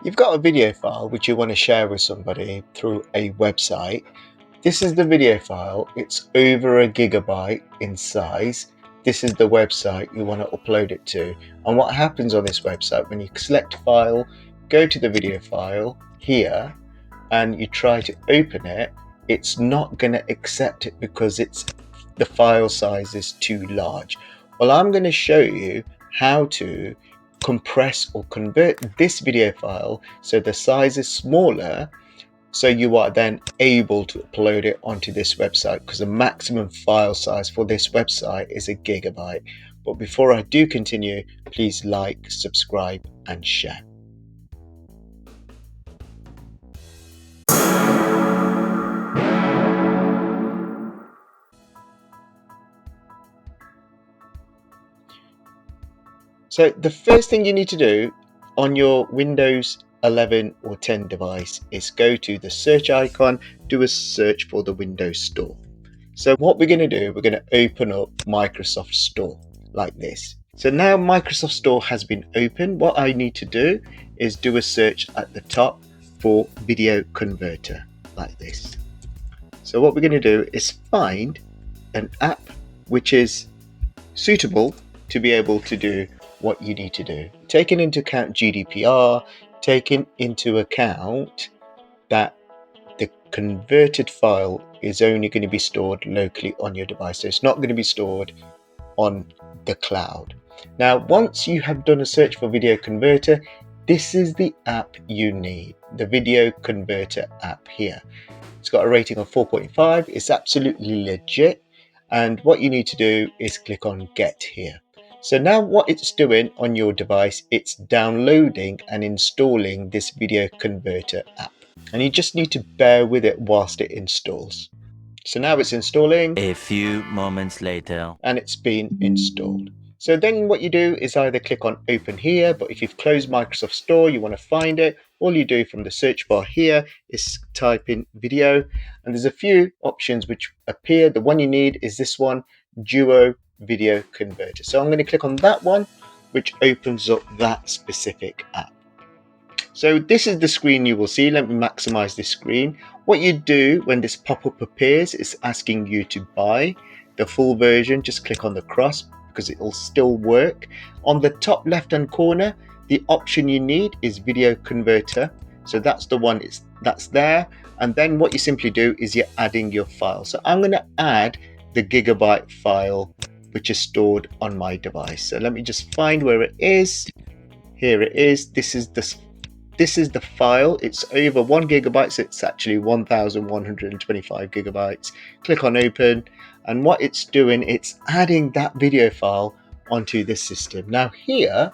You've got a video file which you want to share with somebody through a website. This is the video file. It's over a gigabyte in size. This is the website you want to upload it to. And what happens on this website, when you select file, go to the video file here, and you try to open it, it's not going to accept it because the file size is too large. Well, I'm going to show you how to compress or convert this video file so the size is smaller, so you are then able to upload it onto this website, because the maximum file size for this website is a gigabyte. But before I do continue, please like, subscribe and share. So the first thing you need to do on your Windows 11 or 10 device is go to the search icon, do a search for the Windows Store. So what we're going to do, we're going to open up Microsoft Store like this. So now Microsoft Store has been opened. What I need to do is do a search at the top for video converter like this. So what we're going to do is find an app which is suitable to be able to do what you need to do, taking into account GDPR, taking into account that the converted file is only going to be stored locally on your device, so it's not going to be stored on the cloud. Now, once you have done a search for video converter, this is the app you need, the video converter app here. It's got a rating of 4.5. It's absolutely legit, and what you need to do is click on Get here. So now what it's doing on your device, it's downloading and installing this video converter app, and you just need to bear with it whilst it installs. So now it's installing. A few moments later. And it's been installed. So then what you do is either click on open here, but if you've closed Microsoft Store, you want to find it, all you do from the search bar here is type in video, and there's a few options which appear. The one you need is this one, Duo Video Converter. So I'm going to click on that one, which opens up that specific app. So this is the screen you will see. Let me maximize this screen. What you do when this pop-up appears is asking you to buy the full version. Just click on the cross because it will still work. On the top left hand corner, the option you need is video converter. So that's the one that's there. And then what you simply do is you're adding your file. So I'm going to add the gigabyte file which is stored on my device. So let me just find where it is. Here it is. This is the file. It's over 1 gigabyte, so it's actually 1125 gigabytes. Click on open, and what it's doing, it's adding that video file onto this system. Now here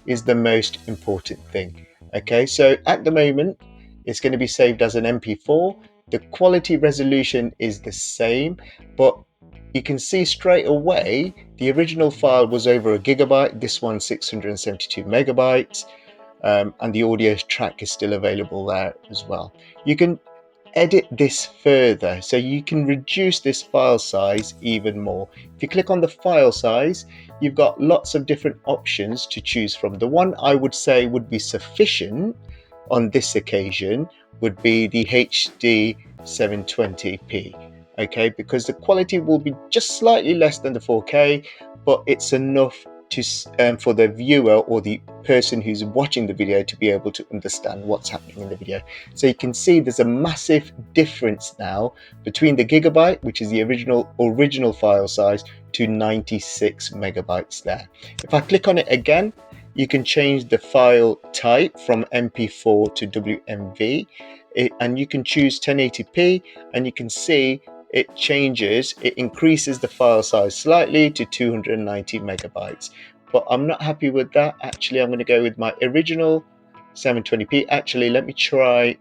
is the most important thing. Okay, so at the moment it's going to be saved as an MP4. The quality resolution is the same, but you can see straight away the original file was over a gigabyte. This one 672 megabytes. And the audio track is still available there as well. You can edit this further, so you can reduce this file size even more. If you click on the file size, you've got lots of different options to choose from. The one I would say would be sufficient on this occasion would be the HD 720p. Okay, because the quality will be just slightly less than the 4K, but it's enough to for the viewer or the person who's watching the video to be able to understand what's happening in the video. So you can see there's a massive difference now between the gigabyte, which is the original file size, to 96 megabytes there. If I click on it again, you can change the file type from MP4 to WMV, and you can choose 1080p, and you can see it changes, it increases the file size slightly to 290 megabytes. But I'm not happy with that. Actually, I'm going to go with my original 720p. Actually, let me try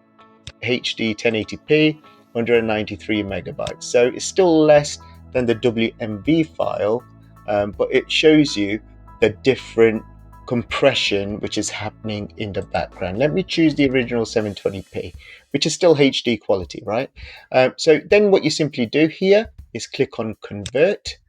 HD 1080p, 193 megabytes. So it's still less than the WMV file, but it shows you the different compression which is happening in the background. Let me choose the original 720p, which is still HD quality, right? So then what you simply do here is click on convert,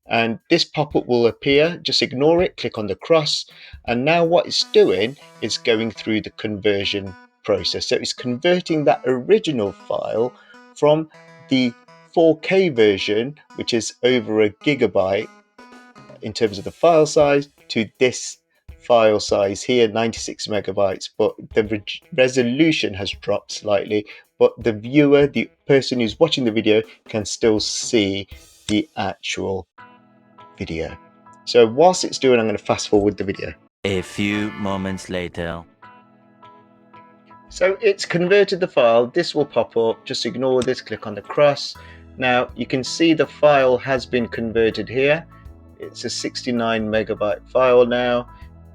and this pop-up will appear. Just ignore it, click on the cross, and now what it's doing is going through the conversion process. So it's converting that original file from the 4K version, which is over a gigabyte in terms of the file size, to this file size here, 96 megabytes, but the resolution has dropped slightly, but the viewer, the person who's watching the video, can still see the actual video. So whilst it's doing, I'm going to fast forward the video. A few moments later. So it's converted the file. This will pop up. Just ignore this, click on the cross. Now you can see the file has been converted here. It's a 69 megabyte file now,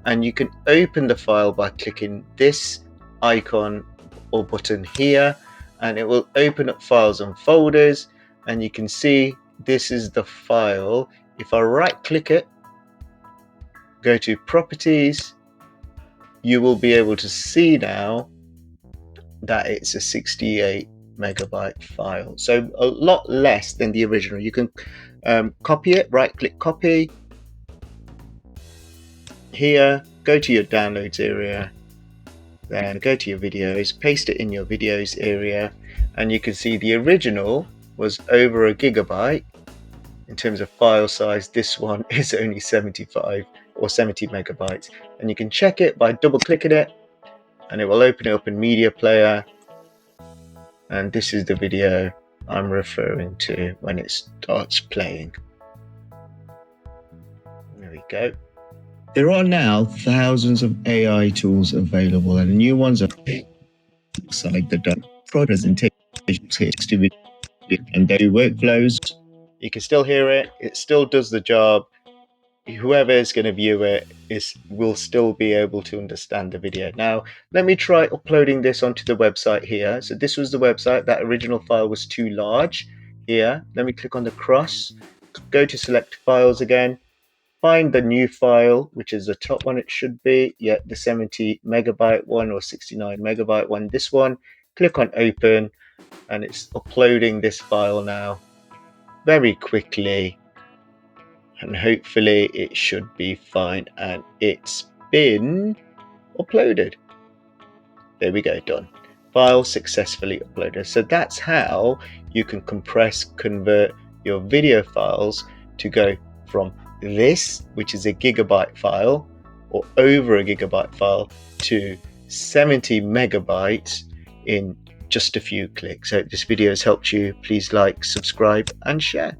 and you can open the file by clicking this icon or button here, and it will open up files and folders, and you can see this is the file. If I right click it, go to properties, you will be able to see now that it's a 68 megabyte file, so a lot less than the original. You can copy it, right click copy here, go to your downloads area, then go to your videos, paste it in your videos area, and you can see the original was over a gigabyte. In terms of file size, this one is only 75 or 70 megabytes, and you can check it by double clicking it, and it will open it up in media player, and this is the video I'm referring to when it starts playing. There we go. There are now thousands of AI tools available, and new ones are like the presentation and daily workflows. You can still hear it. It still does the job. Whoever is going to view it will still be able to understand the video. Now, let me try uploading this onto the website here. So this was the website. That original file was too large. Here, let me click on the cross, go to select files again, find the new file, which is the top one. It should be, yeah, the 70 megabyte one or 69 megabyte one. This one, click on open, and it's uploading this file now very quickly, and hopefully it should be fine, and it's been uploaded. There we go, done. File successfully uploaded. So that's how you can compress, convert your video files to go from this, which is a gigabyte file or over a gigabyte file, to 70 megabytes in just a few clicks. So if this video has helped you, please like, subscribe, and share.